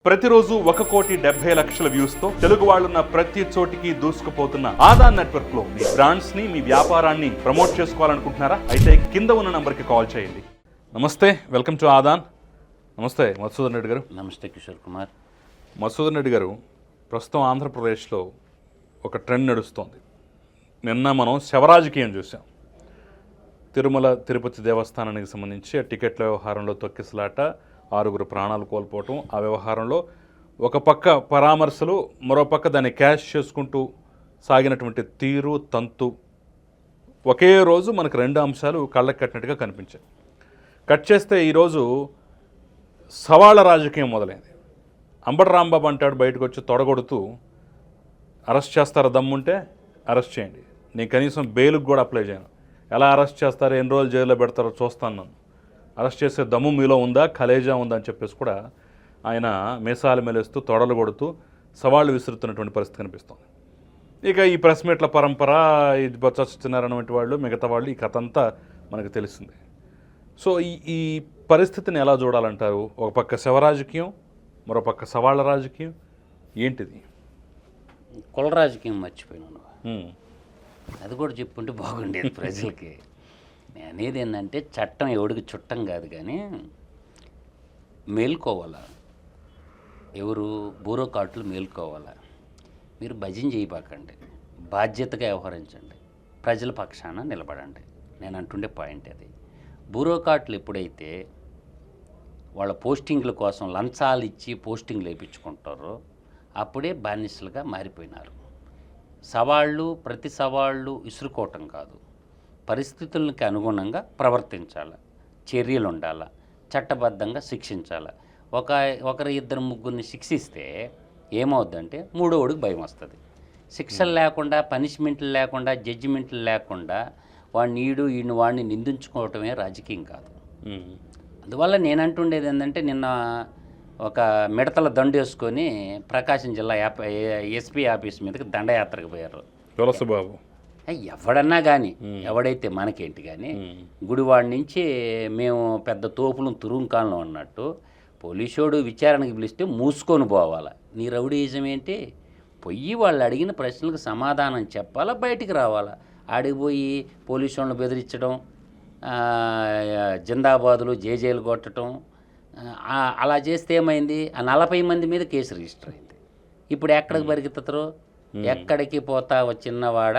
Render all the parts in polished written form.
ప్రతిరోజు 1,70,00,000 వ్యూస్ తో తెలుగు వాళ్ళున్న ప్రతి చోటికి దూసుకుపోతున్న ఆదాన్ నెట్వర్క్ లో మీ బ్రాండ్స్ ని మీ వ్యాపారాన్ని ప్రమోట్ చేసుకోవాలనుకుంటున్నారా? అయితే కింద ఉన్న నంబర్ కి కాల్ చేయండి. నమస్తే, వెల్కమ్ టు ఆదాన్. నమస్తే మధుసూదన్ రెడ్డి గారు. నమస్తే కిషోర్ కుమార్. మధుసూదన్ రెడ్డి గారు, ప్రస్తుతం ఆంధ్రప్రదేశ్లో ఒక ట్రెండ్ నడుస్తోంది. నిన్న మనం శవరాజకీయం చూసాం. తిరుమల తిరుపతి దేవస్థానానికి సంబంధించి టికెట్ల వ్యవహారంలో తొక్కిసలాట, 6 ప్రాణాలు కోల్పోవటం, ఆ వ్యవహారంలో ఒక పక్క పరామర్శలు, మరో పక్క దాన్ని క్యాష్ చేసుకుంటూ సాగినటువంటి తీరు, తంతు ఒకే రోజు మనకు 2 అంశాలు కళ్ళకి కట్టినట్టుగా కనిపించాయి. కట్ చేస్తే ఈరోజు సవాళ్ళ రాజకీయం మొదలైంది. అంబటి రాంబాబు అంటాడు బయటకు వచ్చి తొడగొడుతూ, అరెస్ట్ చేస్తారా దమ్ముంటే అరెస్ట్ చేయండి, నేను కనీసం బెయిల్కి కూడా అప్లై చేయను, ఎలా అరెస్ట్ చేస్తారో, ఎన్ని రోజులు జైల్లో పెడతారో చూస్తాను, నన్ను అరెస్ట్ చేసే దమ్ము మీలో ఉందా, కలేజా ఉందా అని చెప్పేసి కూడా ఆయన మీసాలు మెలేస్తూ తొడలు కొడుతూ సవాళ్ళు విసురుతున్నటువంటి పరిస్థితి కనిపిస్తుంది. ఇక ఈ ప్రెస్ మీట్ల పరంపర, ఇది బొత్స సత్యనారాయణ వంటి వాళ్ళు, మిగతా వాళ్ళు, ఈ కథ అంతా మనకు తెలిసిందే. సో ఈ పరిస్థితిని ఎలా చూడాలంటారు? ఒక పక్క శవరాజకీయం, మరో పక్క సవాళ్ళ రాజకీయం, ఏంటిది? కుల రాజకీయం మర్చిపోయినాను, అది కూడా చెప్పుంటే బాగుండేది ప్రజలకి. నేను అనేది ఏంటంటే, చట్టం ఎవడికి చుట్టం కాదు, కానీ మేల్కోవాలా, ఎవరు బ్యూరోక్రాట్లు మేల్కోవాలా. మీరు భజన చేయబాకండి, బాధ్యతగా వ్యవహరించండి, ప్రజల పక్షాన నిలబడండి. నేను అంటుండే పాయింట్ అది. బ్యూరోక్రాట్లు ఎప్పుడైతే వాళ్ళ పోస్టింగ్ల కోసం లంచాలు ఇచ్చి పోస్టింగ్లు వేయించుకుంటారో అప్పుడే బానిసలుగా మారిపోయినారు. సవాళ్ళు, ప్రతి సవాళ్ళు విసురుకోవటం కాదు, పరిస్థితులకి అనుగుణంగా ప్రవర్తించాలి, చర్యలు ఉండాలి, చట్టబద్ధంగా శిక్షించాలి. ఒకరు ఇద్దరు ముగ్గురిని శిక్షిస్తే ఏమవుద్దంటే మూడోడికి భయం వస్తుంది. శిక్షలు లేకుండా, పనిష్మెంట్లు లేకుండా, జడ్జిమెంట్లు లేకుండా వాడిని నిందించుకోవటమే రాజకీయం కాదు. అందువల్ల నేను అంటుండేది ఏంటంటే, నిన్న ఒక మిడతల దండు వేసుకొని ప్రకాశం జిల్లా ఎస్పీ ఆఫీస్ మీదకి దండయాత్రకు పోయారు. తులసిబాబు ఎవడన్నా కానీ, ఎవడైతే మనకేంటి కానీ, గుడివాడి నుంచి మేము పెద్ద తోపులను తురుంకాలను అన్నట్టు పోలీసోడు విచారణకు పిలిస్తే మూసుకొని పోవాలా. నీ రౌడీయిజం ఏంటి? పొయ్యి వాళ్ళు అడిగిన ప్రశ్నలకు సమాధానం చెప్పాలా, బయటికి రావాలా. ఆడికి పోయి పోలీసు వాళ్ళని బెదిరించడం, జిందాబాదులు, జేజేలు కొట్టడం, అలా చేస్తే ఏమైంది? ఆ 40 మంది మీద కేసు రిజిస్టర్ అయింది. ఇప్పుడు ఎక్కడికి పరిగెత్తుతారు? ఎక్కడికి పోతావో చిన్నవాడ,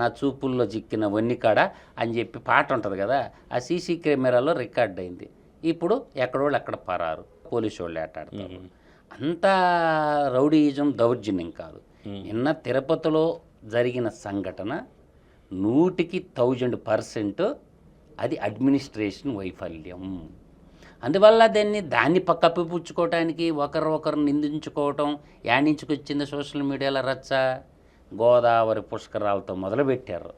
నా చూపుల్లో చిక్కిన వన్నికాడ అని చెప్పి పాట ఉంటుంది కదా, ఆ సీసీ కెమెరాలో రికార్డ్ అయింది. ఇప్పుడు ఎక్కడోళ్ళు ఎక్కడ పరారు, పోలీసు వాళ్ళు ఆటాడతారు. అంతా రౌడీయిజం, దౌర్జన్యం కాదు. నిన్న తిరుపతిలో జరిగిన సంఘటన 100% అది అడ్మినిస్ట్రేషన్ వైఫల్యం. అందువల్ల దాన్ని కప్పిపుచ్చుకోవటానికి ఒకరు నిందించుకోవటం, యానించుకొచ్చింది సోషల్ మీడియాలో రచ్చ. గోదావరి పుష్కరాలతో మొదలుపెట్టారు,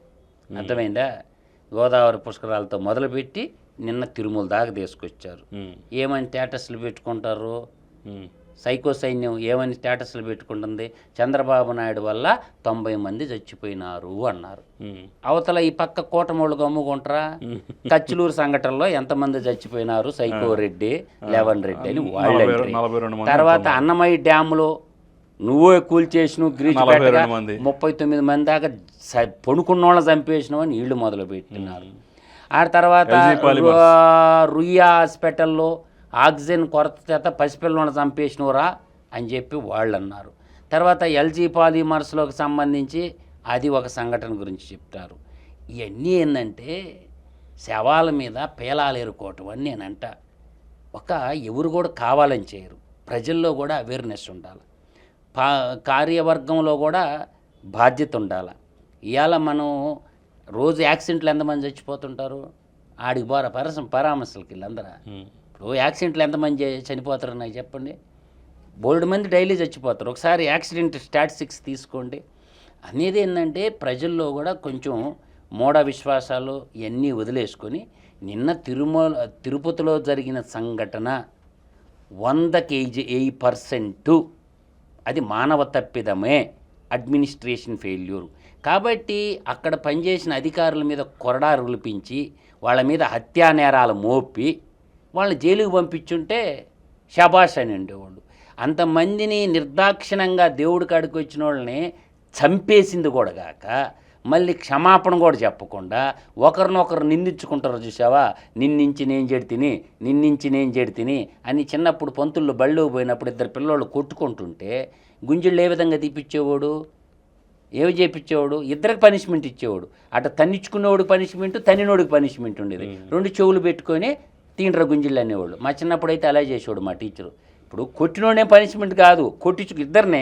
అర్థమైందా? గోదావరి పుష్కరాలతో మొదలుపెట్టి నిన్న తిరుమల దాకా తీసుకొచ్చారు. ఏమని స్టేటస్లు పెట్టుకుంటారు? సైకో సైన్యం ఏమని స్టేటస్లు పెట్టుకుంటుంది? చంద్రబాబు నాయుడు వల్ల 90 మంది చచ్చిపోయినారు అన్నారు. అవతల ఈ పక్క కూటమోళ్ళు గమ్ముకుంటారా? కచ్చిలూరు సంఘటనలో ఎంతమంది చచ్చిపోయినారు? సైకో రెడ్డి, 11 రెడ్డి అని వాళ్ళు. తర్వాత అన్నమయ్య డ్యాములో నువ్వే కూల్చేసినావు, గ్రీజ్ 39 మంది దాకా పొనుకున్న వాళ్ళని చంపేసినావు అని వీళ్ళు మొదలు పెట్టినారు. ఆ తర్వాత రుయ్యా హాస్పిటల్లో ఆక్సిజన్ కొరత చేత పసిపిల్లలను చంపేసినవరా అని చెప్పి వాళ్ళు అన్నారు. తర్వాత ఎల్జీ పాలిమర్స్లోకి సంబంధించి అది ఒక సంఘటన గురించి చెప్తారు. ఇవన్నీ ఏంటంటే శవాల మీద పేలాలు ఏరుకోవటం అని నేనంట. ఎవరు కూడా కావాలని చేయరు, ప్రజల్లో కూడా అవేర్నెస్ ఉండాలి, కార్యవర్గంలో కూడా బాధ్యత ఉండాలి. ఇవాళ మనం రోజు యాక్సిడెంట్లు ఎంతమంది చచ్చిపోతుంటారు? ఆడికి పరామర్శలకి వీళ్ళందరూ. ఇప్పుడు యాక్సిడెంట్లు ఎంతమంది చనిపోతారు నాకు చెప్పండి? బోల్డ్ మంది డైలీ చచ్చిపోతారు. ఒకసారి యాక్సిడెంట్ స్టాటిస్టిక్స్ తీసుకోండి. అనేది ఏంటంటే, ప్రజల్లో కూడా కొంచెం మూఢ విశ్వాసాలు ఇవన్నీ వదిలేసుకొని, నిన్న తిరుపతిలో జరిగిన సంఘటన 100% అది మానవ తప్పిదమే, అడ్మినిస్ట్రేషన్ ఫెయిల్యూర్. కాబట్టి అక్కడ పనిచేసిన అధికారుల మీద కొరడా రులిపించి, వాళ్ళ మీద హత్యా నేరాలు మోపి వాళ్ళని జైలుకు పంపించుంటే షబాష్ అని ఉండేవాళ్ళు. అంతమందిని నిర్దాక్షిణంగా దేవుడి కాడికి వచ్చిన వాళ్ళని చంపేసింది కూడా కాక మళ్ళీ క్షమాపణ కూడా చెప్పకుండా ఒకరినొకరు నిందించుకుంటారు చూసావా, నిన్నించి నేను చెడితిని, నిన్నించి నేను చెడితిని అని. చిన్నప్పుడు పంతుల్లో బళ్ళు పోయినప్పుడు ఇద్దరు పిల్లోళ్ళు కొట్టుకుంటుంటే గుంజుళ్ళు ఏ విధంగా తీపిచ్చేవాడు, ఏమి చేపించేవాడు, ఇద్దరికి పనిష్మెంట్ ఇచ్చేవాడు. అటు తన్నించుకునేవాడికి పనిష్మెంట్, తన్నినోడికి పనిష్మెంట్ ఉండేది. రెండు చెవులు పెట్టుకొని తీండ్ర గుంజిళ్ళు అనేవాళ్ళు. మా చిన్నప్పుడు అయితే అలా చేసేవాడు మా టీచరు. ఇప్పుడు కొట్టినోడే పనిష్మెంట్ కాదు, ఇద్దరినే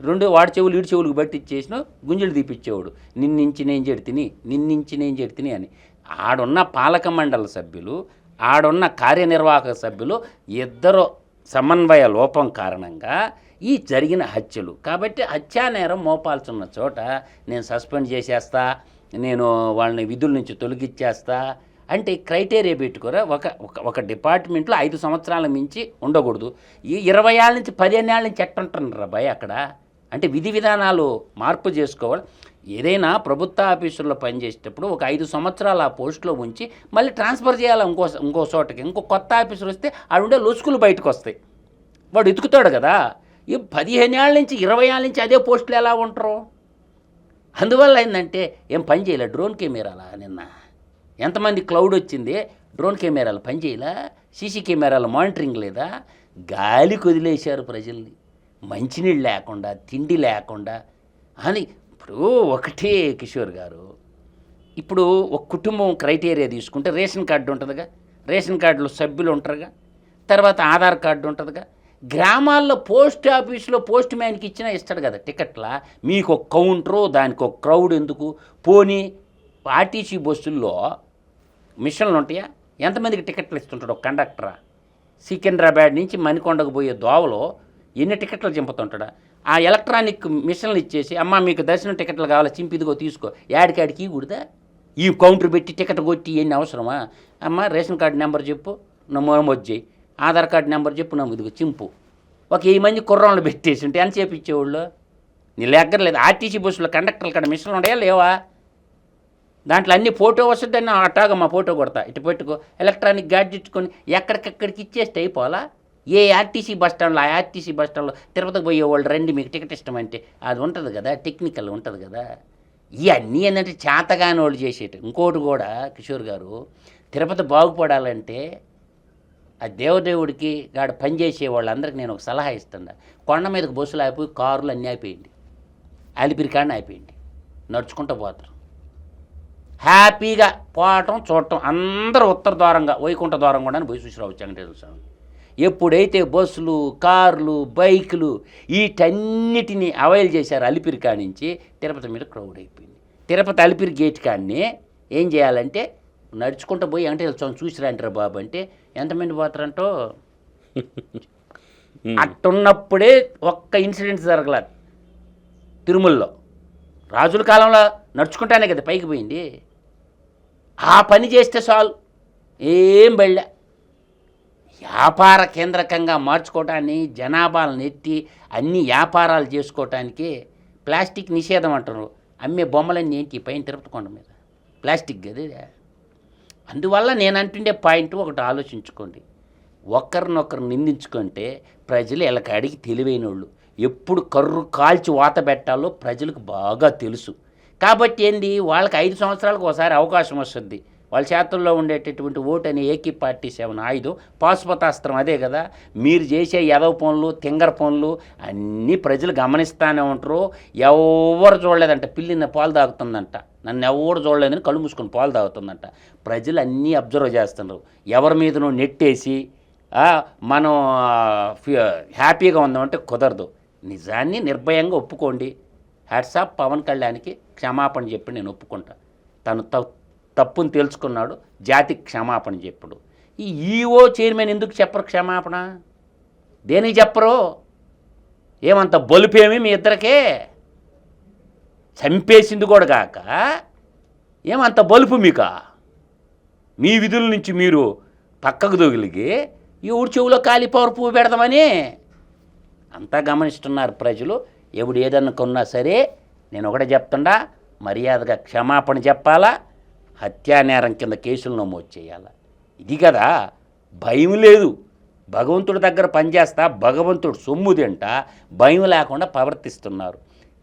రెండు వాడి చెవులు ఈడి చెవులకు బట్టి ఇచ్చేసిన గుంజులు తీపిచ్చేవాడు. నిన్నించి నేను చెడితిని, నిన్నించి నేను చెడితిని అని. ఆడున్న పాలక మండలి సభ్యులు, ఆడున్న కార్యనిర్వాహక సభ్యులు ఇద్దరు సమన్వయ లోపం కారణంగా ఈ జరిగిన హత్యలు. కాబట్టి హత్యా నేరం మోపాల్సిన చోట నేను సస్పెండ్ చేసేస్తా, నేను వాళ్ళని విధుల నుంచి తొలగిచ్చేస్తా అంటే క్రైటీరియా పెట్టుకోరా. ఒక డిపార్ట్మెంట్లో 5 సంవత్సరాల మించి ఉండకూడదు. ఈ 20 ఏళ్ళ నుంచి 15 ఏళ్ళ నుంచి ఎట్టుంటారు బాయ్ అక్కడ. అంటే విధి విధానాలు మార్పు చేసుకోవాలి. ఏదైనా ప్రభుత్వ ఆఫీసుల్లో పనిచేసేటప్పుడు ఒక 5 సంవత్సరాలు ఆ పోస్టులో ఉంచి మళ్ళీ ట్రాన్స్ఫర్ చేయాలి ఇంకో చోటకి. ఇంకో కొత్త ఆఫీసర్ వస్తే ఆడుండే లొసుకులు బయటకు వస్తాయి, వాడు ఎతుకుతాడు కదా. ఈ 15 ఏళ్ళ నుంచి 20 ఏళ్ళ నుంచి అదే పోస్టులు ఎలా ఉంటారు? అందువల్ల ఏంటంటే ఏం పని చేయలే డ్రోన్ కెమెరాలా నిన్న ఎంతమంది క్లౌడ్ వచ్చింది, డ్రోన్ కెమెరాలు పనిచేయలా, సీసీ కెమెరాల మానిటరింగ్ లేదా, గాలికి వదిలేశారు ప్రజల్ని, మంచినీళ్ళు లేకుండా, తిండి లేకుండా అని. ఇప్పుడు ఒకటే కిషోర్ గారు, ఇప్పుడు ఒక కుటుంబం క్రైటీరియా తీసుకుంటే రేషన్ కార్డు ఉంటుందిగా, రేషన్ కార్డులో సభ్యులు ఉంటారుగా, తర్వాత ఆధార్ కార్డు ఉంటుందిగా. గ్రామాల్లో పోస్ట్ ఆఫీసులో పోస్ట్ మ్యాన్కి ఇచ్చినా ఇస్తాడు కదా టికెట్లా. మీకు ఒక కౌంటరు, దానికి ఒక క్రౌడ్ ఎందుకు? పోనీ ఆర్టీసీ బస్సుల్లో మిషన్లు ఉంటాయా? ఎంతమందికి టికెట్లు ఇస్తుంటాడు ఒక కండక్టరా? సికింద్రాబాద్ నుంచి మణికొండకు పోయే దోవలో ఎన్ని టికెట్లు చింపుతుంటాడా? ఆ ఎలక్ట్రానిక్ మిషన్లు ఇచ్చేసి, అమ్మ మీకు దర్శనం టికెట్లు కావాలా, చింపిదిగో తీసుకో, యాడికాడికి కూడదా? ఈ కౌంటర్ పెట్టి టికెట్ కొట్టి ఎన్ని అవసరమా? అమ్మ రేషన్ కార్డు నెంబర్ చెప్పు, నమోదు చేయి, ఆధార్ కార్డు నెంబర్ చెప్పు, ఇదిగో చింపు. ఒక 1000 మంది కుర్రాళ్ళు పెట్టేసి ఉంటే ఎంత చేపించేవాళ్ళు? నీ లెక్కర్లేదు. ఆర్టీసీ బస్సులో కండక్టర్లు కాడ మిషన్లు ఉన్నాయా లేవా? దాంట్లో అన్ని ఫోటో వస్తుంది, దాన్ని అట్టాగా మా ఫోటో కొడతా, ఇటు పెట్టుకో, ఎలక్ట్రానిక్ గాడ్జ్ ఇచ్చుకొని ఎక్కడికెక్కడికి ఇచ్చేస్తే అయిపోవాలా? ఏ ఆర్టీసీ బస్ స్టాండ్లో, ఆ ఆర్టీసీ బస్ స్టాండ్లో తిరుపతికి పోయేవాళ్ళు రండి మీకు టికెట్ ఇష్టమంటే అది ఉంటుంది కదా, టెక్నికల్ ఉంటుంది కదా. ఇవన్నీ ఏంటంటే చేతగాని వాళ్ళు చేసేట. ఇంకోటి కూడా కిషోర్ గారు, తిరుపతి బాగుపడాలంటే ఆ దేవదేవుడికి గాడ పనిచేసే వాళ్ళందరికీ నేను ఒక సలహా ఇస్తున్నా. కొండ మీదకి బస్సులు అయిపోయి కార్లు అన్నీ అయిపోయింది, అలిపిరి కాడిని అయిపోయింది, నడుచుకుంటూ పోతారు. హ్యాపీగా పోవటం చూడటం, అందరూ ఉత్తర ద్వారంగా వైకుంఠ ద్వారం కూడా పోయి చూసి రావచ్చు వెంకటేశ్వర స్వామి. ఎప్పుడైతే బస్సులు, కార్లు, బైకులు వీటన్నిటినీ అవైల్ చేశారు అలిపిరి కాడి నుంచి, తిరుపతి మీద క్రౌడ్ అయిపోయింది. తిరుపతి అలిపిరి గేట్ కాడిని ఏం చేయాలంటే నడుచుకుంటూ పోయి వెంకటేశ్వర స్వామి చూసి రంటారు బాబు అంటే ఎంతమంది పోతారంటో. అట్టున్నప్పుడే ఒక్క ఇన్సిడెంట్ జరగలేదు తిరుమలలో. రాజుల కాలంలో నడుచుకుంటానే కదా పైకి పోయింది. ఆ పని చేస్తే చాలు, ఏం బళ్ళ. వ్యాపార కేంద్రకంగా మార్చుకోవటాన్ని, జనాభాలను ఎత్తి అన్ని వ్యాపారాలు చేసుకోవటానికి ప్లాస్టిక్ నిషేధం అంటారు. అమ్మే బొమ్మలన్నీ ఏంటి పైన తిరుపతి కొండ మీద ప్లాస్టిక్ కదా. అందువల్ల నేను అంటుండే పాయింట్ ఒకటి ఆలోచించుకోండి. ఒకరినొకరు నిందించుకుంటే ప్రజలు ఎలకాడికి తెలివైన వాళ్ళు, ఎప్పుడు కర్రు కాల్చి వాత పెట్టాలో ప్రజలకు బాగా తెలుసు. కాబట్టి ఏంది, వాళ్ళకి 5 సంవత్సరాలకు ఒకసారి అవకాశం వస్తుంది. వాళ్ళ చేతుల్లో ఉండేటటువంటి ఓటు అనే ఏకీ పార్టీ 7 ఆయుధం, పాశుపతాస్త్రం అదే కదా. మీరు చేసే ఎదవ పనులు, తింగర పనులు అన్నీ ప్రజలు గమనిస్తూనే ఉంటారు. ఎవరు చూడలేదంట, పిల్లిన పాలు తాగుతుందంట, నన్ను ఎవరు చూడలేదని కళ్ళు మూసుకొని పాలు తాగుతుందంట. ప్రజలు అన్నీ అబ్జర్వ్ చేస్తున్నారు. ఎవరి మీదనో నెట్టేసి మనం హ్యాపీగా ఉందామంటే కుదరదు. నిజాన్ని నిర్భయంగా ఒప్పుకోండి. హ్యాట్సాప్ పవన్ కళ్యాణ్కి క్షమాపణ చెప్పి నేను ఒప్పుకుంటా. తను తప్పుని తెలుసుకున్నాడు, జాతికి క్షమాపణ చెప్పడు. ఈ ఈఓ చైర్మన్ ఎందుకు చెప్పరు క్షమాపణ? దేనికి చెప్పరు? ఏమంత బలుపేమి మీ ఇద్దరికే? చంపేసింది కూడా కాక ఏమంత బలుపు మీక? మీ విధుల నుంచి మీరు పక్కకు దొగిలిగి ఈ ఊడి చెవులో కాలిపవర్ పువ్వు పెడదామని అంతా గమనిస్తున్నారు ప్రజలు. ఎవడు ఏదన్నా కొన్నా సరే నేను ఒకటే చెప్తుండా, మర్యాదగా క్షమాపణ చెప్పాలా, హత్యానేరం కింద కేసులు నమోదు చేయాలా. ఇది కదా, భయం లేదు. భగవంతుడి దగ్గర పనిచేస్తా భగవంతుడు సొమ్ము తింటా భయం లేకుండా ప్రవర్తిస్తున్నారు.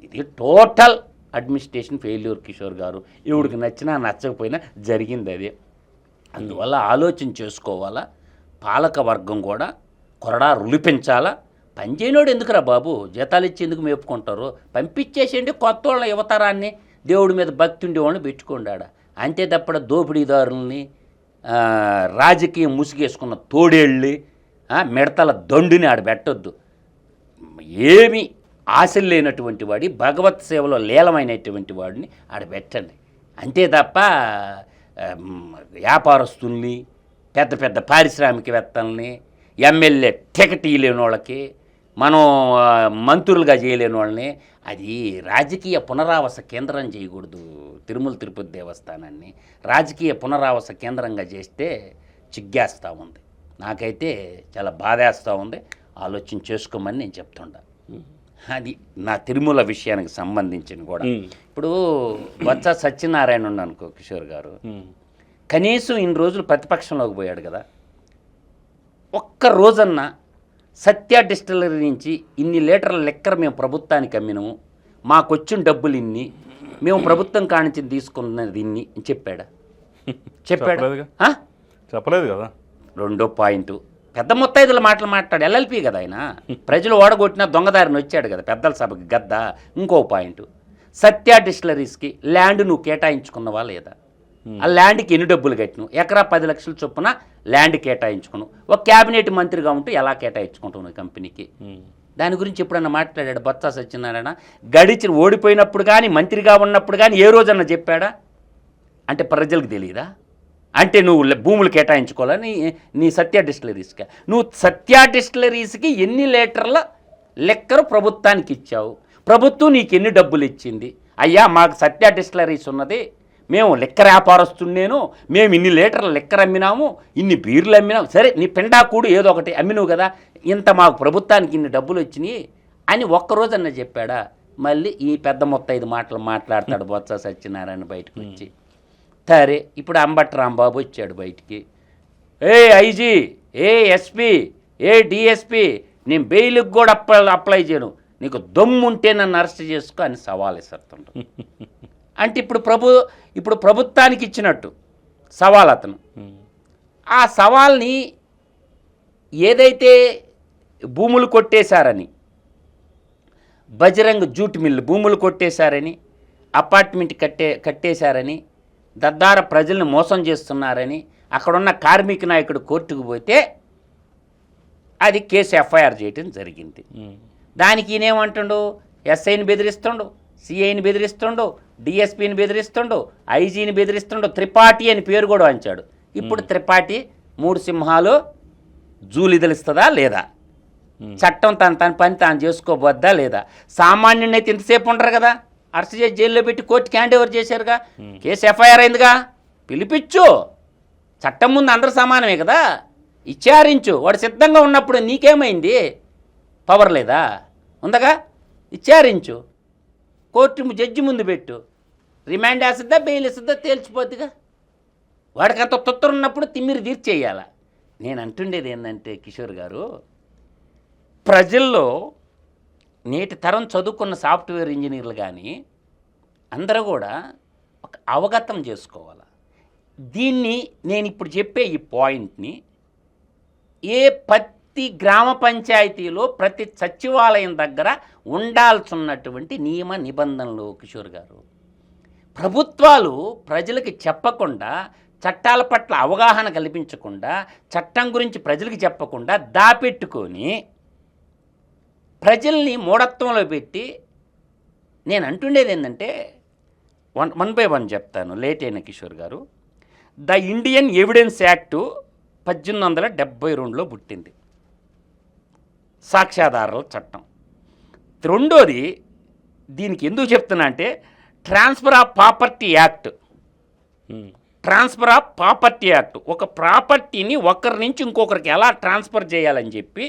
ఇది టోటల్ అడ్మినిస్ట్రేషన్ ఫెయిల్యూర్ కిషోర్ గారు. ఇవిడికి నచ్చినా నచ్చకపోయినా జరిగింది అదే. అందువల్ల ఆలోచన చేసుకోవాలా, పాలక వర్గం కూడా కొరడా రులిపించాలా. పనిచేయనోడు ఎందుకురా బాబు, జీతాలు ఇచ్చి ఎందుకు మేపుకుంటారు, పంపించేసేయండి కొత్త వాళ్ళ యువతరాన్ని, దేవుడి మీద భక్తి ఉండేవాళ్ళని పెట్టుకోండాడ. అంతే తప్ప దోపిడీదారుల్ని, రాజకీయం ముసుగేసుకున్న తోడేళ్ళి, మిడతల దండుని ఆడ పెట్టొద్దు. ఏమి ఆశలు లేనటువంటి వాడి, భగవత్ సేవలో లీలమైనటువంటి వాడిని ఆడ పెట్టండి. అంతే తప్ప వ్యాపారస్తుల్ని, పెద్ద పెద్ద పారిశ్రామికవేత్తల్ని, ఎమ్మెల్యే టికెట్ ఇవ్వలేని వాళ్ళకి, మనం మంత్రులుగా చేయలేని వాళ్ళని, అది రాజకీయ పునరావాస కేంద్రం చేయకూడదు. తిరుమల తిరుపతి దేవస్థానాన్ని రాజకీయ పునరావాస కేంద్రంగా చేస్తే చిగ్గేస్తూ ఉంది. నాకైతే చాలా బాధేస్తూ ఉంది. ఆలోచన చేసుకోమని నేను చెప్తుండా. అది నా తిరుమల విషయానికి సంబంధించిన కూడా. ఇప్పుడు బొత్స సత్యనారాయణ ఉన్నాను అనుకో కిషోర్ గారు, కనీసం ఇన్ని రోజులు ప్రతిపక్షంలోకి పోయాడు కదా, ఒక్క రోజన్నా సత్య డిస్టిలరీ నుంచి ఇన్ని లీటర్ల లెక్కర మేము ప్రభుత్వానికి అమ్మినాము, మాకు వచ్చిన డబ్బులు ఇన్ని, మేము ప్రభుత్వం కానించి తీసుకున్నది ఇన్ని చెప్పాడా? చెప్పలేదు కదా. రెండో పాయింట్, పెద్ద ముత్తైదుల మాటలు మాట్లాడు. ఎల్ఎల్పి కదా ఆయన, ప్రజలు ఓడగొట్టిన దొంగదారిని వచ్చాడు కదా పెద్దల సభకి గద్ద. ఇంకో పాయింట్, సత్య డిస్టిలరీస్కి ల్యాండ్ నువ్వు కేటాయించుకున్నవా లేదా? ఆ ల్యాండ్కి ఎన్ని డబ్బులు కట్టినావు? ఎకరా 10 లక్షల చొప్పున ల్యాండ్ కేటాయించుకున్నావు. ఒక క్యాబినెట్ మంత్రిగా ఉంటూ ఎలా కేటాయించుకుంటున్నావు కంపెనీకి? దాని గురించి ఎప్పుడన్నా మాట్లాడాడు బొత్స సత్యనారాయణ? గడిచి ఓడిపోయినప్పుడు కానీ మంత్రిగా ఉన్నప్పుడు కానీ ఏ రోజన్నా చెప్పాడా? అంటే ప్రజలకు తెలియదా? అంటే నువ్వు భూములు కేటాయించుకోవాలని నీ సత్య డిస్టిలరీస్కి, నువ్వు సత్య డిస్టిలరీస్కి ఎన్ని లీటర్ల లెక్కరు ప్రభుత్వానికి ఇచ్చావు? ప్రభుత్వం నీకు ఎన్ని డబ్బులు ఇచ్చింది? అయ్యా మాకు సత్య డిస్టిలరీస్ ఉన్నది, మేము లెక్కర వ్యాపారస్తుండేను, మేము ఇన్ని లీటర్ల లెక్కర అమ్మినాము, ఇన్ని బీర్లు అమ్మినాము, సరే నీ పెండాకూడు ఏదో ఒకటి అమ్మినావు కదా, ఇంత మాకు ప్రభుత్వానికి ఇన్ని డబ్బులు వచ్చినాయి అని ఒక్కరోజన్నా చెప్పాడా? మళ్ళీ ఈ పెద్ద మొత్తైదు మాటలు మాట్లాడతాడు బొత్స సత్యనారాయణ బయటకు వచ్చి. సరే ఇప్పుడు అంబటి రాంబాబు వచ్చాడు బయటికి, ఏ ఐజీ, ఏ ఎస్పీ, ఏ డిఎస్పీ, నేను బెయిల్కి కూడా అప్లై చేయను, నీకు దమ్ముంటే నన్ను అరెస్ట్ చేసుకో అని సవాల్ ఇస్తుంటాడు. అంటే ఇప్పుడు ప్రభుత్వానికి ఇచ్చినట్టు సవాల్ అతను. ఆ సవాల్ని ఏదైతే భూములు కొట్టేశారని, బజరంగ్ జూట్ మిల్లు భూములు కొట్టేశారని, అపార్ట్మెంట్ కట్టేశారని, దద్దార ప్రజల్ని మోసం చేస్తున్నారని అక్కడున్న కార్మిక నాయకుడు కోర్టుకు పోతే అది కేసు ఎఫ్ఐఆర్ చేయటం జరిగింది. దానికి ఈయనేమంటుండు? ఎస్ఐని బెదిరిస్తుండు, సిఐని బెదిరిస్తుండు, డిఎస్పీని బెదిరిస్తుండు, ఐజీని బెదిరిస్తుండు, త్రిపాఠి అని పేరు కూడా వంచాడు. ఇప్పుడు త్రిపాఠి 3 సింహాలు జూలిదలిస్తుందా లేదా? చట్టం తన పని తాను చేసుకోబోద్దా లేదా? సామాన్యునైతే ఇంతసేపు ఉండరు కదా, అరెస్ట్ చేసి జైల్లో పెట్టి కోర్టుకి హ్యాండ్ ఓవర్ చేశారుగా, కేసు ఎఫ్ఐఆర్ అయిందిగా, పిలిపించు. చట్టం ముందు అందరూ సమానమే కదా, విచారించు. వాడు సిద్ధంగా ఉన్నప్పుడు నీకేమైంది? పవర్ లేదా? ఉందగా, విచారించు. కోర్టు జడ్జి ముందు పెట్టు, రిమాండ్ వేస్తుందా బెయిల్ ఇస్తుందా తేల్చిపోద్దిగా. వాడికి అంత తొత్తరు ఉన్నప్పుడు తిమ్మిరి తీర్చేయాల. నేను అంటుండేది ఏంటంటే కిషోర్ గారు, ప్రజల్లో నేటి తరం చదువుకున్న సాఫ్ట్వేర్ ఇంజనీర్లు కానీ అందరూ కూడా ఒక అవగతం చేసుకోవాలి. దీన్ని నేను ఇప్పుడు చెప్పే ఈ పాయింట్ని ప్రతి గ్రామ పంచాయతీలో ప్రతి సచివాలయం దగ్గర ఉండాల్సినటువంటి నియమ నిబంధనలు కిషోర్ గారు. ప్రభుత్వాలు ప్రజలకి చెప్పకుండా, చట్టాల పట్ల అవగాహన కల్పించకుండా, చట్టం గురించి ప్రజలకు చెప్పకుండా దాపెట్టుకొని ప్రజల్ని మూఢత్వంలో పెట్టి, నేను అంటుండేది ఏంటంటే వన్ బై వన్ చెప్తాను లేట్ అయిన కిషోర్ గారు. ద ఇండియన్ ఎవిడెన్స్ యాక్టు 1872లో పుట్టింది, సాక్ష్యాధారాల చట్టం. రెండోది, దీనికి ఎందుకు చెప్తున్నా అంటే transfer of property act. Transfer of property act, ఒక ప్రాపర్టీని ఒకరి నుంచి ఇంకొకరికి ఎలా ట్రాన్స్ఫర్ చేయాలని చెప్పి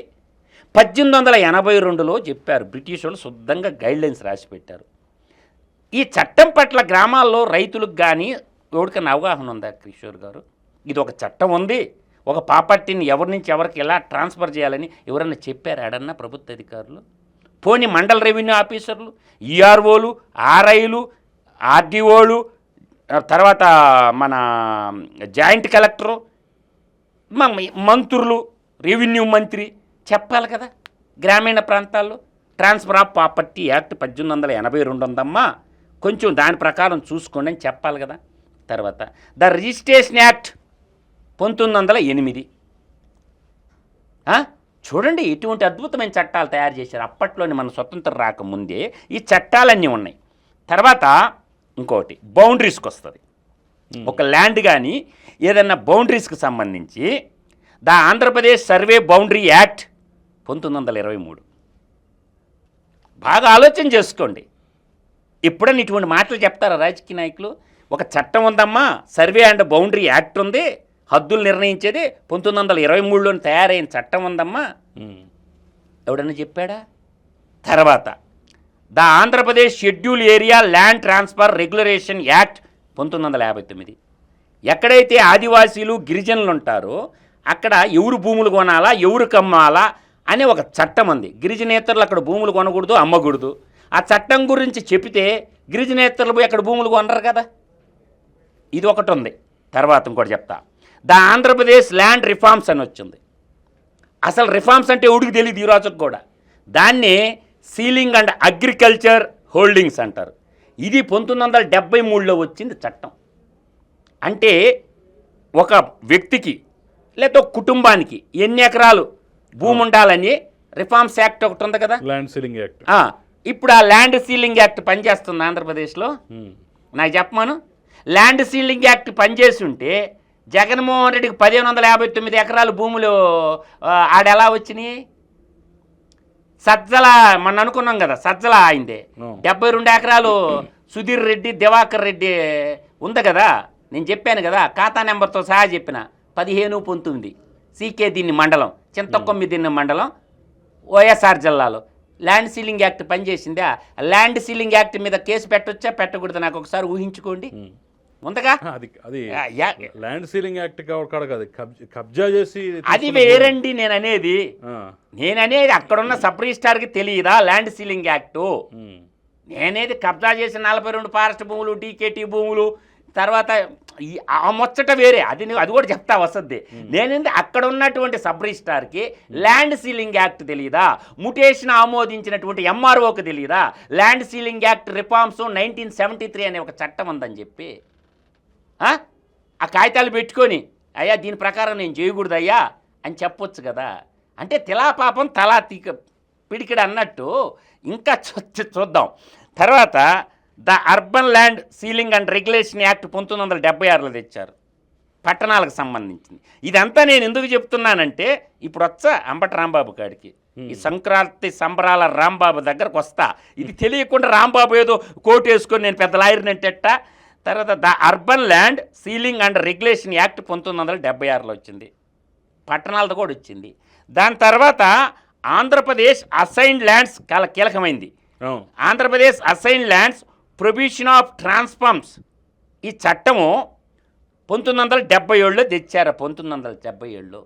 1882లో చెప్పారు. బ్రిటిష్ వాళ్ళు శుద్ధంగా గైడ్లైన్స్ రాసి పెట్టారు. ఈ చట్టం పట్ల గ్రామాల్లో రైతులకు కానీ ఎవరికైనా అవగాహన ఉందా కిషోర్ గారు? ఇది ఒక చట్టం ఉంది, ఒక ప్రాపర్టీని ఎవరి నుంచి ఎవరికి ఎలా ట్రాన్స్ఫర్ చేయాలని ఎవరన్నా చెప్పారు ఆడన్నా ప్రభుత్వ అధికారులు? పోనీ మండల రెవెన్యూ ఆఫీసర్లు, ఈఆర్ఓలు, ఆర్ఐలు, ఆర్డీఓలు, తర్వాత మన జాయింట్ కలెక్టరు, మంత్రులు, రెవెన్యూ మంత్రి చెప్పాలి కదా. గ్రామీణ ప్రాంతాల్లో ట్రాన్స్ఫర్ ఆఫ్ ప్రాపర్టీ యాక్ట్ 1882 ఉందమ్మా, కొంచెం దాని ప్రకారం చూసుకోండి అని చెప్పాలి కదా. తర్వాత ద రిజిస్ట్రేషన్ యాక్ట్ 1908. చూడండి ఇటువంటి అద్భుతమైన చట్టాలు తయారు చేశారు అప్పట్లోని, మన స్వతంత్రం రాకముందే ఈ చట్టాలన్నీ ఉన్నాయి. తర్వాత ఇంకోటి బౌండరీస్కి వస్తుంది. ఒక ల్యాండ్ కానీ ఏదన్నా బౌండరీస్కి సంబంధించి the Andhra Pradesh survey boundary act 1923. బాగా ఆలోచన చేసుకోండి. ఎప్పుడన్నా ఇటువంటి మాటలు చెప్తారా రాజకీయ నాయకులు? ఒక చట్టం ఉందమ్మా, సర్వే అండ్ బౌండరీ యాక్ట్ ఉంది, హద్దులు నిర్ణయించేది 1923లోని తయారైన చట్టం ఉందమ్మా, ఎవడన్నా చెప్పాడా? తర్వాత the Andhra Pradesh schedule area land transfer రెగ్యులరేషన్ act 1959. ఎక్కడైతే ఆదివాసీలు గిరిజనులు ఉంటారో అక్కడ ఎవరు భూములు కొనాలా, ఎవరు కమ్మాలా అనే ఒక చట్టం ఉంది. గిరిజనేతరులు అక్కడ భూములు కొనకూడదు, అమ్మకూడదు. ఆ చట్టం గురించి చెప్తే గిరిజనేతరులు పోయి అక్కడ భూములు కొనరు కదా. ఇది ఒకటి ఉంది. తర్వాత ఇంకోటి చెప్తా, ద ఆంధ్రప్రదేశ్ ల్యాండ్ రిఫార్మ్స్ అని వచ్చింది. అసలు రిఫార్మ్స్ అంటే ఎవడికి తెలియదు ఈ రోజుకి కూడా. దాన్ని సీలింగ్ అండ్ అగ్రికల్చర్ హోల్డింగ్స్ అంటారు. ఇది 1973లో వచ్చింది చట్టం. అంటే ఒక వ్యక్తికి లేదా కుటుంబానికి ఎన్ని ఎకరాలు భూమి ఉండాలని రిఫార్మ్స్ యాక్ట్ ఒకటి ఉంది కదా, ల్యాండ్ సీలింగ్ యాక్ట్. ఇప్పుడు ఆ ల్యాండ్ సీలింగ్ యాక్ట్ పనిచేస్తుంది ఆంధ్రప్రదేశ్లో. నాకు చెప్పమాను, ల్యాండ్ సీలింగ్ యాక్ట్ పనిచేసి ఉంటే జగన్మోహన్ రెడ్డికి 1559 ఎకరాలు భూములు ఆడెలా వచ్చినాయి? సజ్జల మన అనుకున్నాం కదా, సజ్జల అయిందే 72 ఎకరాలు సుధీర్ రెడ్డి, దివాకర్ రెడ్డి ఉంది కదా. నేను చెప్పాను కదా, ఖాతా నెంబర్తో సహా చెప్పిన 1519 సీకే దీన్ని మండలం, చింతకొమ్మి దీన్ని మండలం, వైఎస్ఆర్ జిల్లాలో ల్యాండ్ సీలింగ్ యాక్ట్ పనిచేసిందా? ల్యాండ్ సీలింగ్ యాక్ట్ మీద కేసు పెట్టొచ్చా పెట్టకూడదు నాకు ఒకసారి ఊహించుకోండి. ఉందగా అది ల్యాండ్ సీలింగ్ యాక్ట్ కాదు, కబ్జా చేసి అది వేరండి. నేననేది అక్కడున్న సబ్ రిజిస్ట్రార్కి తెలియదా ల్యాండ్ సీలింగ్ యాక్టు? నేనేది కబ్జా చేసిన 42 ఫారెస్ట్ భూములు, డీకేటీ భూములు, తర్వాత ఆ ముచ్చట వేరే, అది కూడా చెప్తా వస్తుంది. నేనేంటి అక్కడ ఉన్నటువంటి సబ్ రిజిస్ట్రార్కి ల్యాండ్ సీలింగ్ యాక్ట్ తెలియదా? ముటేషన్ ఆమోదించినటువంటి ఎంఆర్ఓకి తెలియదా ల్యాండ్ సీలింగ్ యాక్ట్ రిఫార్మ్స్ 1973 అనే ఒక చట్టం ఉందని చెప్పి? ఆ కాగితాలు పెట్టుకొని అయ్యా దీని ప్రకారం నేను చేయకూడదయ్యా అని చెప్పొచ్చు కదా. అంటే తిలాపాపం తలా పిడికిడ అన్నట్టు. ఇంకా చూద్దాం. తర్వాత the urban land ceiling and regulation act 1976లో తెచ్చారు, పట్టణాలకు సంబంధించింది. ఇదంతా నేను ఎందుకు చెప్తున్నానంటే ఇప్పుడు వచ్చా అంబటి రాంబాబు కాడికి, ఈ సంక్రాంతి సంబరాల రాంబాబు దగ్గరకు వస్తా. ఇది తెలియకుండా రాంబాబు ఏదో కోటు వేసుకొని నేను పెద్ద లాయర్ని అంటే. తర్వాత the urban land ceiling and regulation act 1976లో వచ్చింది, పట్టణాలతో కూడా వచ్చింది. దాని తర్వాత ఆంధ్రప్రదేశ్ అసైన్డ్ ల్యాండ్స్ కీలకమైంది. Andhra Pradesh assigned lands provision of transforms, ఈ చట్టము 1977లో తెచ్చారు. 1977లో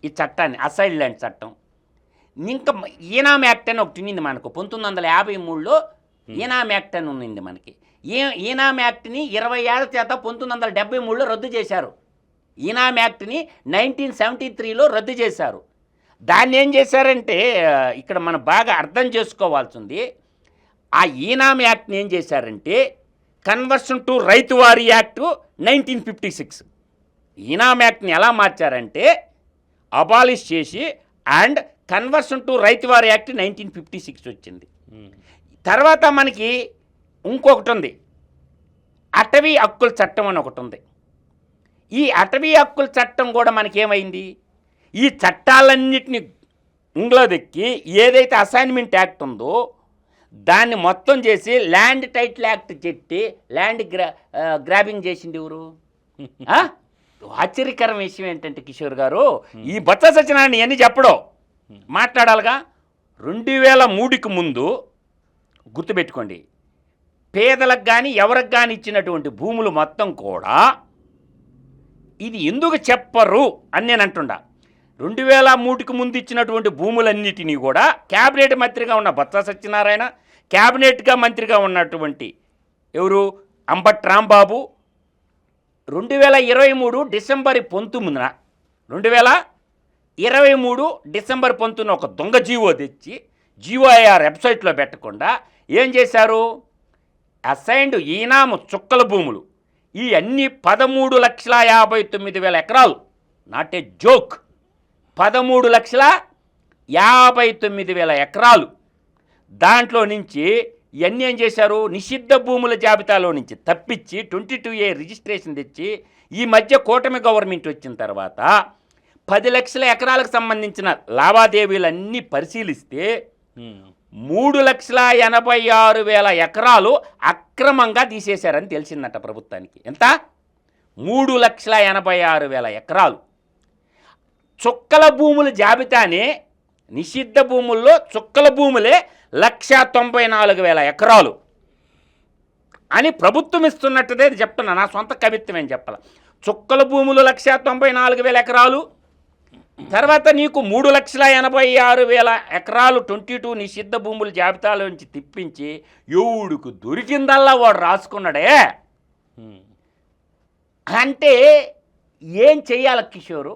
ఈ చట్టాన్ని, అసైన్డ్ ల్యాండ్ చట్టం. ఇంకా ఈనామ్ యాక్ట్ అని ఒకటి ఉన్నింది మనకు 1953లో. ఈనామ్ యాక్ట్ అని ఉన్నింది మనకి. ఈనామ్ యాక్ట్ని 20 ఏళ్ల చేత 1973లో రద్దు చేశారు. ఈనామ్ యాక్ట్ని 1973లో రద్దు చేశారు. దాన్ని ఏం చేశారంటే ఇక్కడ మనం బాగా అర్థం చేసుకోవాల్సింది, ఆ ఈనామ్ యాక్ట్ని ఏం చేశారంటే కన్వర్షన్ టు రైతువారీ యాక్ట్ 1956. ఈనామ్ యాక్ట్ని ఎలా మార్చారంటే అబాలిష్ చేసి and conversion to ryotwari act 1956 వచ్చింది. తర్వాత మనకి ఇంకొకటి ఉంది, అటవీ హక్కుల చట్టం అని ఒకటి ఉంది. ఈ అటవీ హక్కుల చట్టం కూడా మనకేమైంది, ఈ చట్టాలన్నిటిని ఉంగలోదెక్కి ఏదైతే అసైన్మెంట్ యాక్ట్ ఉందో దాన్ని మొత్తం చేసి land title act Chetty land grabbing చేసింది ఎవరు? ఆశ్చర్యకరం విషయం ఏంటంటే కిషోర్ గారు, ఈ బొత్స సత్యనారాయణ ఇవన్నీ చెప్పడం మాట్లాడాలిగా. 2003కి ముందు గుర్తుపెట్టుకోండి, పేదలకు కానీ ఎవరికి కానీ ఇచ్చినటువంటి భూములు మొత్తం కూడా ఇది ఎందుకు చెప్పరు అని నేను అంటుండా. 2003కి ముందు ఇచ్చినటువంటి భూములన్నిటినీ కూడా క్యాబినెట్ మంత్రిగా ఉన్న బొత్స సత్యనారాయణ, క్యాబినెట్గా మంత్రిగా ఉన్నటువంటి ఎవరు అంబటి రాంబాబు 2023 డిసెంబర్ 19న 2023 డిసెంబర్ 19న ఒక దొంగ జీవో తెచ్చి జీఓఐఆర్ వెబ్సైట్లో పెట్టకుండా ఏం చేశారు, అసైన్డ్ ఈనాము చుక్కల భూములు ఈ అన్ని 13,59,000 ఎకరాలు, నాట్ ఏ జోక్, 13,59,000 ఎకరాలు. దాంట్లో నుంచి ఇవన్నీ ఏం చేశారు, నిషిద్ధ భూముల జాబితాలో నుంచి తప్పించి 22A రిజిస్ట్రేషన్ తెచ్చి ఈ మధ్య కూటమి గవర్నమెంట్ వచ్చిన తర్వాత 10 లక్షల ఎకరాలకు సంబంధించిన లావాదేవీలన్నీ పరిశీలిస్తే 3,86,000 ఎకరాలు అక్రమంగా తీసేశారని తెలిసిందట ప్రభుత్వానికి. ఎంత? 3,86,000 ఎకరాలు. చుక్కల భూముల జాబితానే, నిషిద్ధ భూముల్లో చుక్కల భూములే 1,94,000 ఎకరాలు అని ప్రభుత్వం ఇస్తున్నట్టుదే చెప్తున్నా, నా సొంత కవిత్వం ఏం చెప్పాల. చుక్కల భూములు 1,94,000 ఎకరాలు, తర్వాత నీకు 3,86,000 ఎకరాలు 22 నిషిద్ధ భూముల జాబితాలో నుంచి తిప్పించి ఎవడుకు దొరికిందల్లా వాడు రాసుకున్నాడే. అంటే ఏం చెయ్యాలి కిషోరు?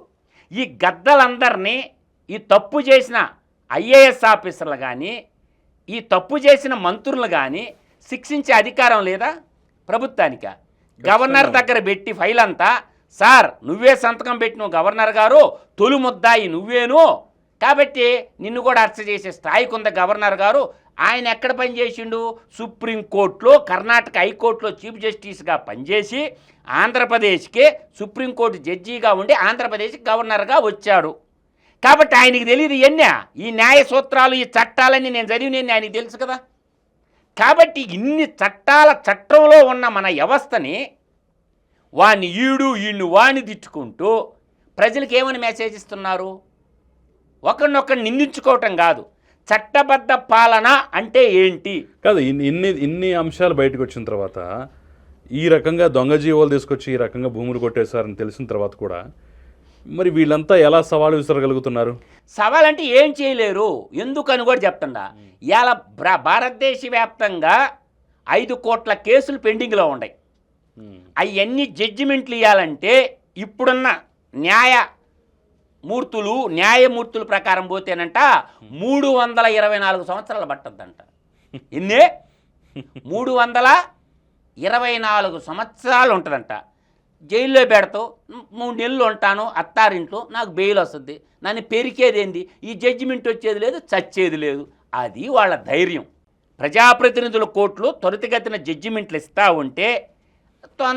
ఈ గద్దలందరినీ, ఈ తప్పు చేసిన ఐఏఎస్ ఆఫీసర్లు కానీ, ఈ తప్పు చేసిన మంత్రులు కానీ శిక్షించే అధికారం లేదా ప్రభుత్వానికి? గవర్నర్ దగ్గర పెట్టి ఫైల్ అంతా, సార్ నువ్వే సంతకం పెట్టిన గవర్నర్ గారు, తొలి ముద్దాయి నువ్వేను, కాబట్టి నిన్ను కూడా అరెస్ట్ చేసే స్థాయికి ఉంది గవర్నర్ గారు. ఆయన ఎక్కడ పనిచేసిండు? సుప్రీంకోర్టులో, కర్ణాటక హైకోర్టులో చీఫ్ జస్టిస్గా పనిచేసి ఆంధ్రప్రదేశ్కి సుప్రీంకోర్టు జడ్జిగా ఉండి ఆంధ్రప్రదేశ్కి గవర్నర్గా వచ్చాడు. కాబట్టి ఆయనకి తెలియదు ఇవన్నీ, ఈ న్యాయ సూత్రాలు, ఈ చట్టాలన్నీ నేను చదివిన ఆయనకి తెలుసు కదా. కాబట్టి ఇన్ని చట్టంలో ఉన్న మన వ్యవస్థని వాడిని ఈయన్ని వాణ్ణి తిట్టుకుంటూ ప్రజలకు ఏమని మెసేజ్ ఇస్తున్నారు? ఒకరినొకరిని నిందించుకోవటం కాదు, చట్టబద్ధ పాలన అంటే ఏంటి కాదు. ఇన్ని అంశాలు బయటకు వచ్చిన తర్వాత, ఈ రకంగా దొంగ జీవోలు తీసుకొచ్చి ఈ రకంగా భూములు కొట్టేశారని తెలిసిన తర్వాత కూడా మరి వీళ్ళంతా ఎలా సవాలు విసరగలుగుతున్నారు? సవాల్ అంటే ఏం చేయలేరు. ఎందుకని కూడా చెప్తుండా, ఇవాళ భారతదేశ వ్యాప్తంగా 5 కోట్ల కేసులు పెండింగ్లో ఉన్నాయి. అవన్నీ జడ్జిమెంట్లు ఇవ్వాలంటే ఇప్పుడున్న న్యాయమూర్తుల ప్రకారం పోతేనంట 324 సంవత్సరాలు పట్టద్దంట. ఎన్నే? 324 సంవత్సరాలు ఉంటుందంట. జైల్లో పెడతావు, 3 నెలలు ఉంటాను అత్తారింట్లో, నాకు బెయిల్ వస్తుంది, నన్ను పెరికేదేంది, ఈ జడ్జిమెంట్ వచ్చేది లేదు, చచ్చేది లేదు. అది వాళ్ళ ధైర్యం. ప్రజాప్రతినిధుల కోర్టులు త్వరితగతిన జడ్జిమెంట్లు ఇస్తూ ఉంటే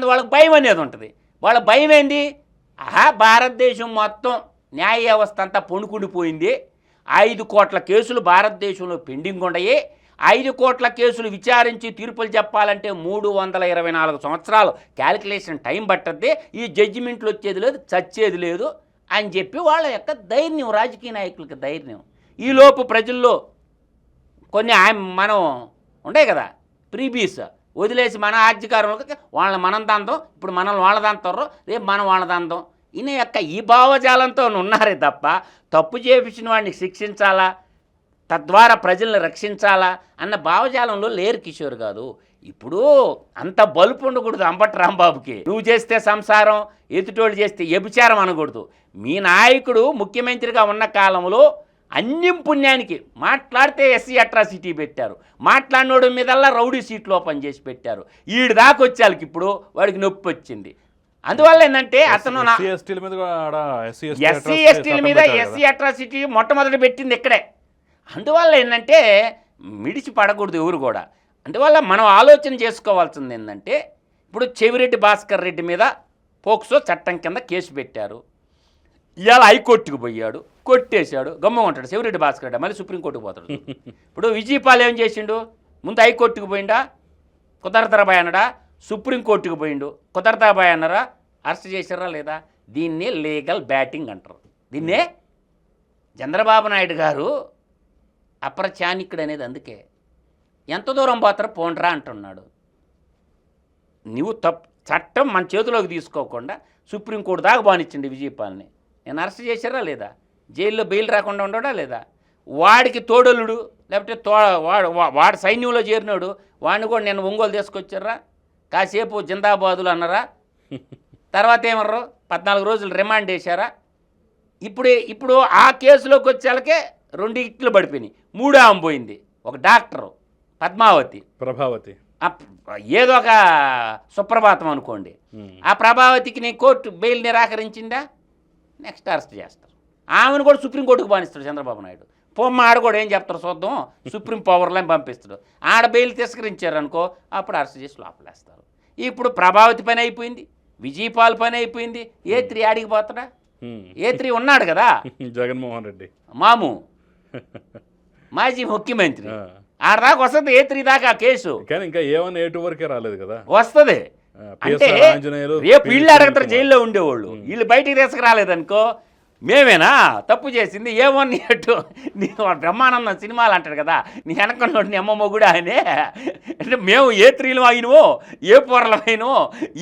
వాళ్ళకి భయం అనేది ఉంటుంది. వాళ్ళ భయం ఏంది? భారతదేశం మొత్తం న్యాయ వ్యవస్థ అంతా పొణుకుండిపోయింది, 5 కోట్ల కేసులు భారతదేశంలో పెండింగ్ ఉండయి, 5 కోట్ల కేసులు విచారించి తీర్పులు చెప్పాలంటే 324 సంవత్సరాలు క్యాలిక్యులేషన్ టైం పట్టద్ది, ఈ జడ్జిమెంట్లు వచ్చేది లేదు, చచ్చేది లేదు అని చెప్పి వాళ్ళ యొక్క ధైర్యం, రాజకీయ నాయకులకి ధైర్యం. ఈలోపు ప్రజల్లో కొన్ని మనం ఉంటాయి కదా ప్రీబీస్ వదిలేసి మన అధికారంలోకి మనం దంతం, ఇప్పుడు మనల్ని వాళ్ళ దంతారు, రేపు మనం వాళ్ళ దంతం, ఈ భావజాలంతో ఉన్నారే తప్ప తప్పు చేపించిన వాడిని శిక్షించాలా, తద్వారా ప్రజల్ని రక్షించాలా అన్న భావజాలంలో లేరు కిషోర్ గారు. ఇప్పుడు అంత బలుపు ఉండకూడదు అంబటి రాంబాబుకి. నువ్వు చేస్తే సంసారం, ఎదుటోళ్ళు చేస్తే వ్యభిచారం అనకూడదు. మీ నాయకుడు ముఖ్యమంత్రిగా ఉన్న కాలంలో అన్యం పుణ్యానికి మాట్లాడితే ఎస్సీ అట్రాసిటీ పెట్టారు, మాట్లాడినోడు మీదల్లా రౌడీ సీట్లో పనిచేసి పెట్టారు. ఈడు దాకా వచ్చేళ్ళకి ఇప్పుడు వాడికి నొప్పి వచ్చింది. అందువల్ల ఏంటంటే అతను ఎస్సీ ఎస్టీల మీద ఎస్సీ అట్రాసిటీ మొట్టమొదటి పెట్టింది ఇక్కడే. అందువల్ల ఏంటంటే మిడిచి పడకూడదు ఎవరు కూడా. అందువల్ల మనం ఆలోచన చేసుకోవాల్సింది ఏంటంటే, ఇప్పుడు చెవిరెడ్డి భాస్కర్ రెడ్డి మీద పోక్సో చట్టం కింద కేసు పెట్టారు, ఇవాళ హైకోర్టుకు పోయాడు, కొట్టేశాడు, గమ్మ ఉంటాడు చెవిరెడ్డి భాస్కర్ రెడ్డి, మళ్ళీ సుప్రీంకోర్టుకు పోతాడు. ఇప్పుడు విజయపాల్ ఏం చేసిండు? ముందు హైకోర్టుకు పోయిండా, కుదరతరాబాయ్ అన్నాడా, సుప్రీంకోర్టుకు పోయిండు, కుదరతాబాయ్ అన్నారా, అరెస్ట్ చేశారా లేదా? దీన్నే లీగల్ బ్యాటింగ్ అంటారు. దీన్నే చంద్రబాబు నాయుడు గారు అప్రచానికుడు అనేది అందుకే. ఎంత దూరం పోతారో పోండ్రా అంటున్నాడు. నువ్వు చట్టం మన చేతిలోకి తీసుకోకుండా సుప్రీంకోర్టు దాకా బానిచ్చింది విజయపాల్ని. నేను అరెస్ట్ చేశారా లేదా? జైల్లో బెయిల్ రాకుండా ఉండడా లేదా? వాడికి తోడలుడు లేకపోతే వాడు సైన్యంలో చేరినాడు వాడిని కూడా నేను ఒంగోలు తీసుకొచ్చారా? కాసేపు జిందాబాదులు అన్నారా? తర్వాత ఏమర్రు 14 రోజులు రిమాండ్ వేశారా? ఇప్పుడు ఆ కేసులోకి వచ్చేళ్ళకే 2 ఇట్లు పడిపోయినాయి, 3 ఆమె పోయింది. ఒక డాక్టరు ప్రభావతి ఏదో ఒక సుప్రభాతం అనుకోండి, ఆ ప్రభావతికి నీ కోర్టు బెయిల్ నిరాకరించిందా? నెక్స్ట్ అరెస్ట్ చేస్తారు. ఆమెను కూడా సుప్రీంకోర్టుకు బానిస్తాడు చంద్రబాబు నాయుడు. పొమ్మ ఆడ కూడా ఏం చెప్తారు చూద్దాం, సుప్రీం పవర్లో పంపిస్తాడు. ఆడ బెయిల్ తిరస్కరించారనుకో అప్పుడు అరెస్ట్ చేసి లోపలేస్తారు. ఇప్పుడు ప్రభావతి పని అయిపోయింది, విజయపాల్ పని అయిపోయింది. A3 ఆడికి పోతాడా? A3 ఉన్నాడు కదా జగన్మోహన్ రెడ్డి మాము మాజీ ముఖ్యమంత్రి. ఆడదాకా వస్తుంది A3 దాకా కేసు, కానీ ఇంకా A1 A2 వరకే రాలేదు కదా. వస్తుంది అంటే రేపు వీళ్ళు అడగతారు జైల్లో ఉండేవాళ్ళు. వీళ్ళు బయటికి తీసుకురాలేదనుకో మేమేనా తప్పు చేసింది? A1 A2 నీకు బ్రహ్మానందం సినిమాలు అంటాడు కదా, నీ వెనకన్నోడు నీ అమ్మమ్మ కూడా ఆయనే అంటే మేము A3లో అయినవో A4లో అయినవో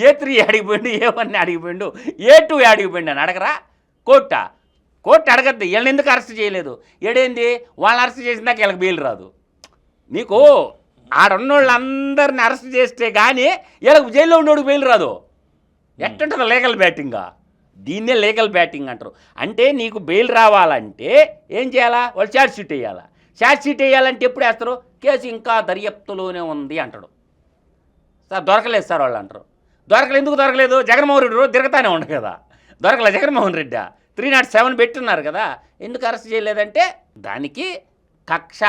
A3 అడిగిపోయిండు, A1 అడిగిపోయిండు, A2 అడిగిపోయిండు అని అడగరా? కోర్టు అడగద్దు. వీళ్ళని ఎందుకు అరెస్ట్ చేయలేదు? ఏడేంది వాళ్ళని అరెస్ట్ చేసిందాక వీళ్ళకి బెయిల్ రాదు. నీకు ఆడున్నోళ్ళందరిని అరెస్ట్ చేస్తే కానీ వీళ్ళకి జైల్లో ఉండేవాడికి బెయిల్ రాదు. ఎట్టుంటుందో లీగల్ బ్యాటింగా? దీన్నే లీగల్ బ్యాటింగ్ అంటారు. అంటే నీకు బెయిల్ రావాలంటే ఏం చేయాలా? వాళ్ళు ఛార్జ్ షీట్ వేయాలా. ఛార్జ్ షీట్ వేయాలంటే ఎప్పుడు వేస్తారు? కేసు ఇంకా దర్యాప్తులోనే ఉంది అంటాడు. సార్ దొరకలేదు సార్ వాళ్ళు అంటారు. ఎందుకు దొరకలేదు? జగన్మోహన్ రెడ్డి రోజు తిరగతానే ఉండదు కదా. దొరకలే జగన్మోహన్ రెడ్డి 307 పెట్టున్నారు కదా, ఎందుకు అరెస్ట్ చేయలేదంటే దానికి కక్ష,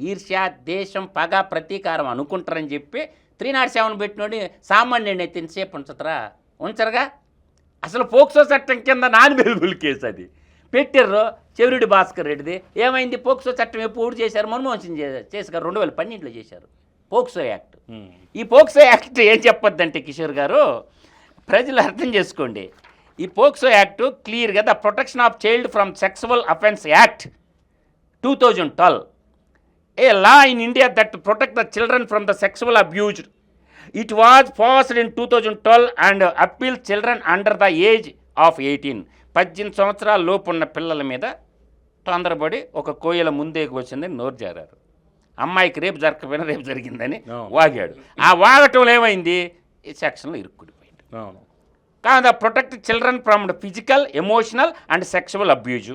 ఈర్ష్య, దేశం, పగ, ప్రతీకారం అనుకుంటారని చెప్పి 307 పెట్టినోడి సామాన్యుడిని అయితే ఎంతసేపు ఉంచరుగా. అసలు పోక్సో చట్టం కింద నాన్ బెయిలబుల్ కేసు అది పెట్టారు. చెవిరెడ్డి భాస్కర్ రెడ్డిది ఏమైంది? పోక్సో చట్టం ఎప్పుడు చేశారు? మన్మోహన్ సింగ్ చేశారు, 2012లో చేశారు పోక్సో యాక్ట్. ఈ పోక్సో యాక్ట్ ఏం చెప్పొద్దంటే కిషోర్ గారు, ప్రజలు అర్థం చేసుకోండి. ఈ పోక్సో యాక్ట్ క్లియర్గా the protection of child from sexual offence act 2012, A law in India that protect the children from the sexual abuse. It was passed in 2012 and appeals children under the age of 18. 18 సంవత్సరాల లోపు ఉన్న పిల్లల మీద తొందరపడి ఒక కోయిల ముందేకి వచ్చిందని నోరు జారారు. అమ్మాయికి రేపు జరగకపోయినా రేపు జరిగిందని వాగాడు. ఆ వాగటంలో ఏమైంది? ఈ సెక్షన్లో ఇరుక్కుడిపోయింది. కానీ the protect children from physical, emotional and sexual abuse.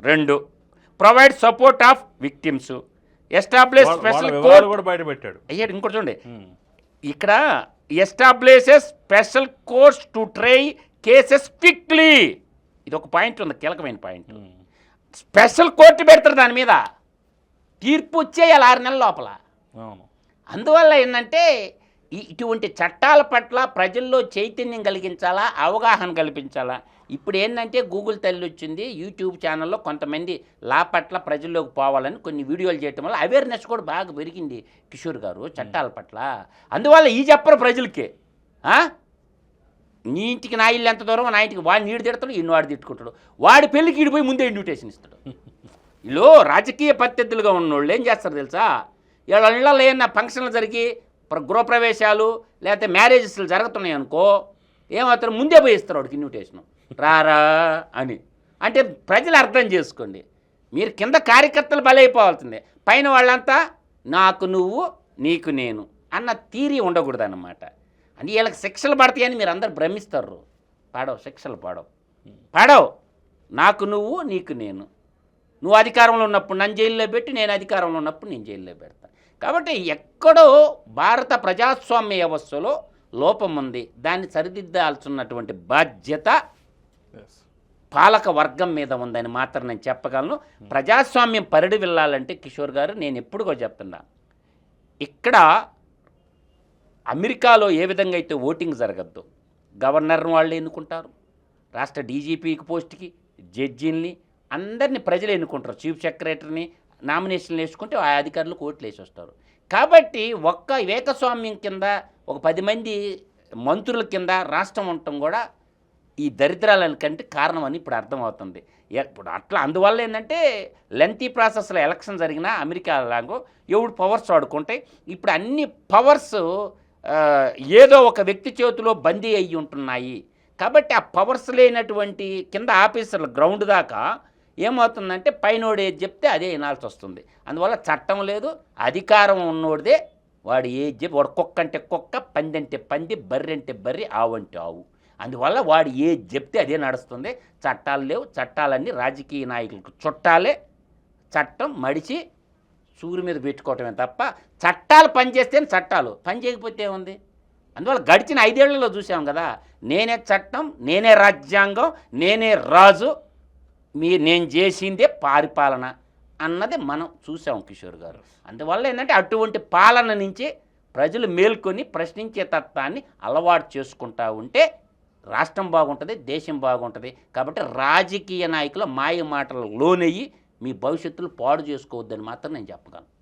2 provide support of victims, establish special court కూడా బయట పెట్టాడు. అయ్యాడు ఇంకోటి చూడండి, ఇక్కడ establishes special courts to try cases quickly. ఇది ఒక పాయింట్ ఉంది, కీలకమైన పాయింట్. స్పెషల్ కోర్టు పెడతారు దాని మీద, తీర్పు వచ్చేయాలి 6 నెలల లోపల. అందువల్ల ఏంటంటే ఇటువంటి చట్టాల పట్ల ప్రజల్లో చైతన్యం కలిగించాలా, అవగాహన కల్పించాలా. ఇప్పుడు ఏంటంటే గూగుల్ తల్లి వచ్చింది, యూట్యూబ్ ఛానల్లో కొంతమంది లా పట్ల ప్రజల్లోకి పోవాలని కొన్ని వీడియోలు చేయటం వల్ల అవేర్నెస్ కూడా బాగా పెరిగింది కిషోర్ గారు చట్టాల పట్ల. అందువల్ల ఈ చెప్పరు ప్రజలకి, నీ ఇంటికి నా ఇల్లు ఎంత దూరం, నా ఇంటికి వాడు నీడు తిడతాడు, ఇన్ని వాడు తిట్టుకుంటాడు, వాడి పెళ్ళికి ఈడిపోయి ముందే ఇన్విటేషన్ ఇస్తాడు. వీళ్ళు రాజకీయ ప్రత్యర్థులుగా ఉన్నోళ్ళు ఏం చేస్తారు తెలుసా? వీళ్ళ ఇళ్ళలో ఏమన్నా ఫంక్షన్లు జరిగి గృహప్రవేశాలు లేకపోతే మ్యారేజెస్లు జరుగుతున్నాయి అనుకో, ఏమవుతారు? ముందే పోయి ఇస్తారు వాడికి ఇన్విటేషను, రారా అని. అంటే ప్రజలు అర్థం చేసుకోండి, మీరు కింద కార్యకర్తలు బలైపోవాల్సిందే, పైన వాళ్ళంతా నాకు నువ్వు నీకు నేను అన్న థీరీ ఉండకూడదు అన్నమాట. అంటే వీళ్ళకి శిక్షలు పడతాయని మీరు అందరు భ్రమిస్తారు. శిక్షలు పడవు. నాకు నువ్వు నీకు నేను, నువ్వు అధికారంలో ఉన్నప్పుడు నన్ను జైల్లో పెట్టి, నేను అధికారంలో ఉన్నప్పుడు నేను జైల్లో పెడతా. కాబట్టి ఎక్కడో భారత ప్రజాస్వామ్య వ్యవస్థలో లోపం ఉంది, దాన్ని సరిదిద్దాల్సినటువంటి బాధ్యత పాలక వర్గం మీద ఉందని మాత్రం నేను చెప్పగలను. ప్రజాస్వామ్యం పరిడి వెళ్ళాలంటే కిషోర్ గారు, నేను ఎప్పుడుగో చెప్తున్నా, ఇక్కడ అమెరికాలో ఏ విధంగా అయితే ఓటింగ్ జరగద్దు, గవర్నర్ని వాళ్ళు ఎన్నుకుంటారు, రాష్ట్ర డీజీపీకి పోస్ట్కి జడ్జీల్ని అందరినీ ప్రజలు ఎన్నుకుంటారు, చీఫ్ సెక్రటరీని నామినేషన్లు వేసుకుంటే ఆ అధికారులకు ఓట్లు వేసి వస్తారు. కాబట్టి ఒక్క ఏకస్వామ్యం కింద ఒక 10 మంది మంత్రుల కింద రాష్ట్రం ఉండటం కూడా ఈ దరిద్రాల కంటే కారణం అని ఇప్పుడు అర్థమవుతుంది. ఇప్పుడు అట్లా అందువల్ల ఏంటంటే లెంతీ ప్రాసెస్లో ఎలక్షన్ జరిగినా అమెరికా లాగో ఎవడు పవర్స్ వాడుకుంటే ఇప్పుడు అన్ని పవర్స్ ఆ, ఏదో ఒక వ్యక్తి చేతిలో బందీ అయ్యి ఉంటున్నాయి. కాబట్టి ఆ పవర్స్ లేనటువంటి కింద ఆఫీసర్లు గ్రౌండ్ దాకా ఏమవుతుందంటే పైనోడు ఏది చెప్తే అదే వినాల్సి వస్తుంది. అందువల్ల చట్టం లేదు, అధికారం ఉన్నోడిదే. వాడు ఏది చెప్పి వాడు కుక్క అంటే కుక్క, పంది అంటే పంది, బర్రె అంటే బర్రె, ఆవు అంటే ఆవు. అందువల్ల వాడు ఏది చెప్తే అదే నడుస్తుంది. చట్టాలు లేవు, చట్టాలన్నీ రాజకీయ నాయకులకు చుట్టాలే. చట్టం మడిచి సూర్యు మీద పెట్టుకోవటమే తప్ప చట్టాలు పనిచేస్తేనే చట్టాలు, పని చేయకపోతే ఏముంది? అందువల్ల గడిచిన 5 ఏళ్లలో చూసాం కదా, నేనే చట్టం, నేనే రాజ్యాంగం, నేనే రాజు, నేను చేసిందే పరిపాలన అన్నది మనం చూసాం కిషోర్ గారు. అందువల్ల ఏంటంటే అటువంటి పాలన నుంచి ప్రజలు మేల్కొని ప్రశ్నించే తత్వాన్ని అలవాటు చేసుకుంటా ఉంటే రాష్ట్రం బాగుంటుంది, దేశం బాగుంటుంది. కాబట్టి రాజకీయ నాయకుల మాయ మాటలు లోనయ్యి మీ భవిష్యత్తులు పాడు చేసుకోవద్దని మాత్రం నేను చెప్పగలను.